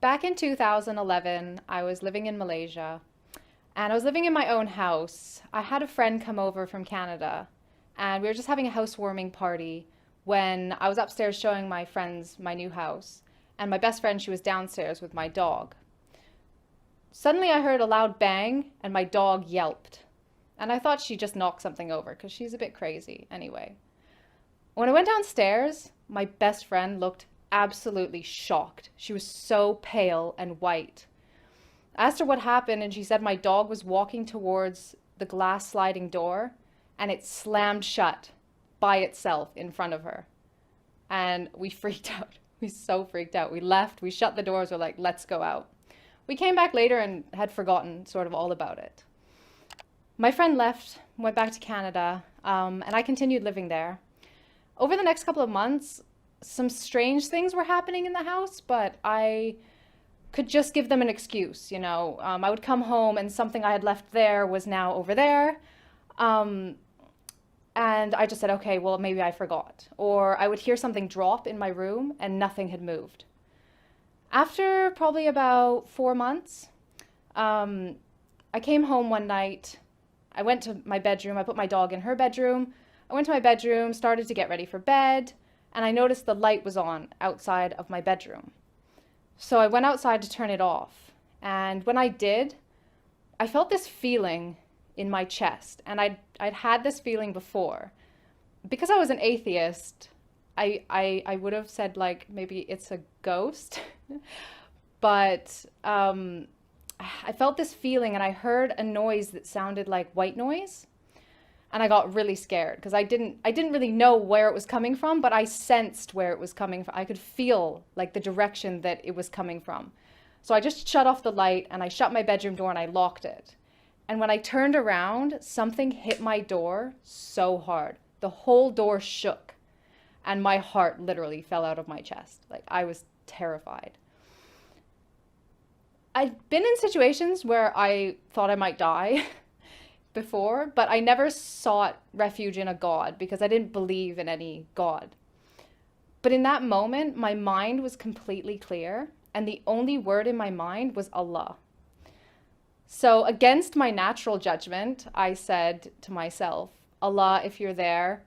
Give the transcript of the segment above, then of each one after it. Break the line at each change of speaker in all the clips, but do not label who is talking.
Back in 2011, I was living in Malaysia and I was living in my own house. I had a friend come over from Canada and we were just having a housewarming party when I was upstairs showing my friends my new house. And my best friend, she was downstairs with my dog. Suddenly I heard a loud bang and my dog yelped. And I thought she just knocked something over because she's a bit crazy anyway. When I went downstairs, my best friend looked absolutely shocked. She was so pale and white. I asked her what happened, and she said my dog was walking towards the glass sliding door and it slammed shut by itself in front of her. And we freaked out. We so freaked out. We left, we shut the doors, we're like, let's go out. We came back later and had forgotten sort of all about it. My friend left, went back to Canada, and I continued living there. Over the next couple of months, some strange things were happening in the house, but I could just give them an excuse, you know. I would come home and something I had left there was now over there. Um, and I just said, okay, well, maybe I forgot. Or I would hear something drop in my room and nothing had moved. After probably about 4 months, I came home one night. I went to my bedroom. I put my dog in her bedroom. I went to my bedroom, started to get ready for bed, and I noticed the light was on outside of my bedroom. So I went outside to turn it off. And when I did, I felt this feeling in my chest. And I'd had this feeling before. Because I was an atheist, I would have said like maybe it's a ghost. But I felt this feeling and I heard a noise that sounded like white noise. And I got really scared because I didn't really know where it was coming from, but I sensed where it was coming from. I could feel like the direction that it was coming from. So I just shut off the light and I shut my bedroom door and I locked it. And when I turned around, something hit my door so hard. The whole door shook and my heart literally fell out of my chest. Like I was terrified. I've been in situations where I thought I might die before, but I never sought refuge in a God because I didn't believe in any God. But in that moment, my mind was completely clear, and the only word in my mind was Allah. So against my natural judgment, I said to myself, Allah, if you're there,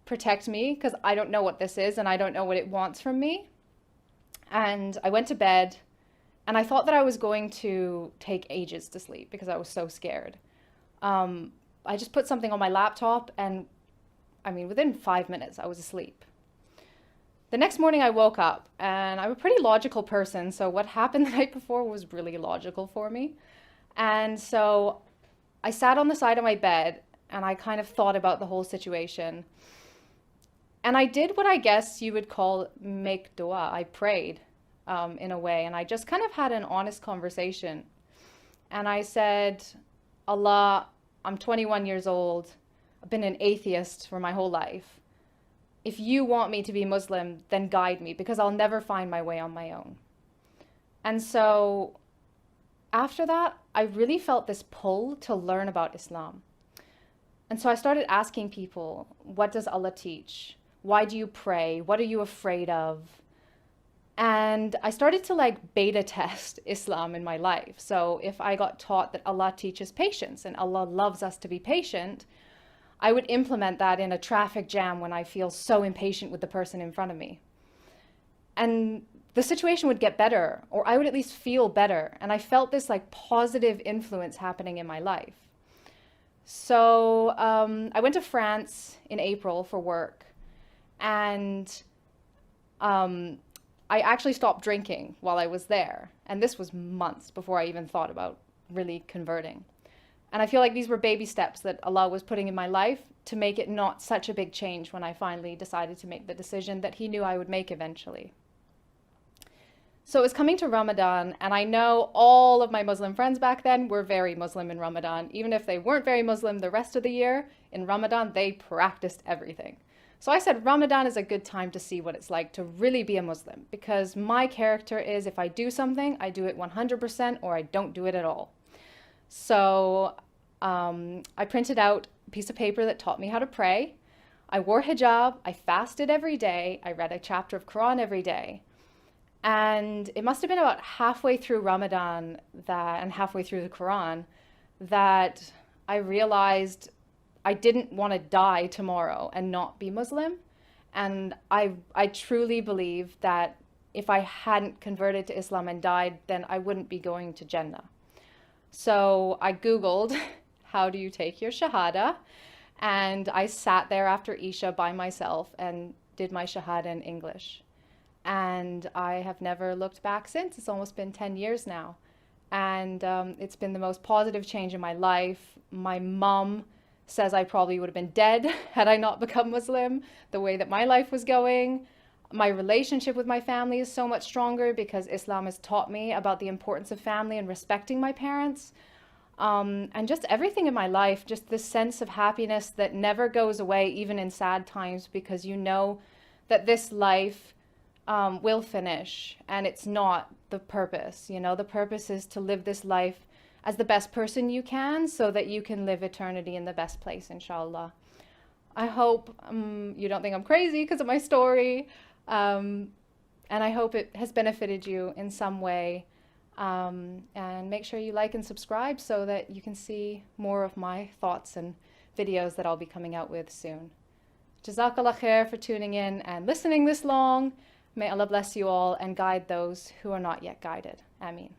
protect me because I don't know what this is and I don't know what it wants from me. And I went to bed and I thought that I was going to take ages to sleep because I was so scared. I just put something on my laptop and I mean, within 5 minutes, I was asleep. The next morning I woke up and I'm a pretty logical person. So what happened the night before was really logical for me. And so I sat on the side of my bed and I kind of thought about the whole situation. And I did what I guess you would call make dua. I prayed in a way, and I just kind of had an honest conversation. And I said, Allah, I'm 21 years old. I've been an atheist for my whole life. If you want me to be Muslim, then guide me because I'll never find my way on my own. And so after that, I really felt this pull to learn about Islam. And so I started asking people, what does Allah teach? Why do you pray? What are you afraid of? And I started to like beta test Islam in my life. So if I got taught that Allah teaches patience and Allah loves us to be patient, I would implement that in a traffic jam when I feel so impatient with the person in front of me. And the situation would get better, or I would at least feel better. And I felt this like positive influence happening in my life. So I went to France in April for work, and I actually stopped drinking while I was there. And this was months before I even thought about really converting. And I feel like these were baby steps that Allah was putting in my life to make it not such a big change when I finally decided to make the decision that He knew I would make eventually. So it was coming to Ramadan, and I know all of my Muslim friends back then were very Muslim in Ramadan. Even if they weren't very Muslim the rest of the year, in Ramadan they practiced everything. So I said Ramadan is a good time to see what it's like to really be a Muslim, because my character is if I do something, I do it 100% or I don't do it at all. So I printed out a piece of paper that taught me how to pray. I wore hijab, I fasted every day, I read a chapter of Quran every day. And it must have been about halfway through Ramadan that, and halfway through the Quran, that I realized I didn't want to die tomorrow and not be Muslim. And I truly believe that if I hadn't converted to Islam and died, then I wouldn't be going to Jannah. So I Googled, how do you take your Shahada? And I sat there after Isha by myself and did my Shahada in English. And I have never looked back since. It's almost been 10 years now. And it's been the most positive change in my life. My mom says I probably would have been dead had I not become Muslim, the way that my life was going. My relationship with my family is so much stronger because Islam has taught me about the importance of family and respecting my parents. And just everything in my life, just this sense of happiness that never goes away, even in sad times, because you know that this life will finish and it's not the purpose. You know, the purpose is to live this life as the best person you can so that you can live eternity in the best place, inshallah. I hope you don't think I'm crazy because of my story. And I hope it has benefited you in some way. And make sure you like and subscribe so that you can see more of my thoughts and videos that I'll be coming out with soon. Jazakallah khair for tuning in and listening this long. May Allah bless you all and guide those who are not yet guided. Ameen.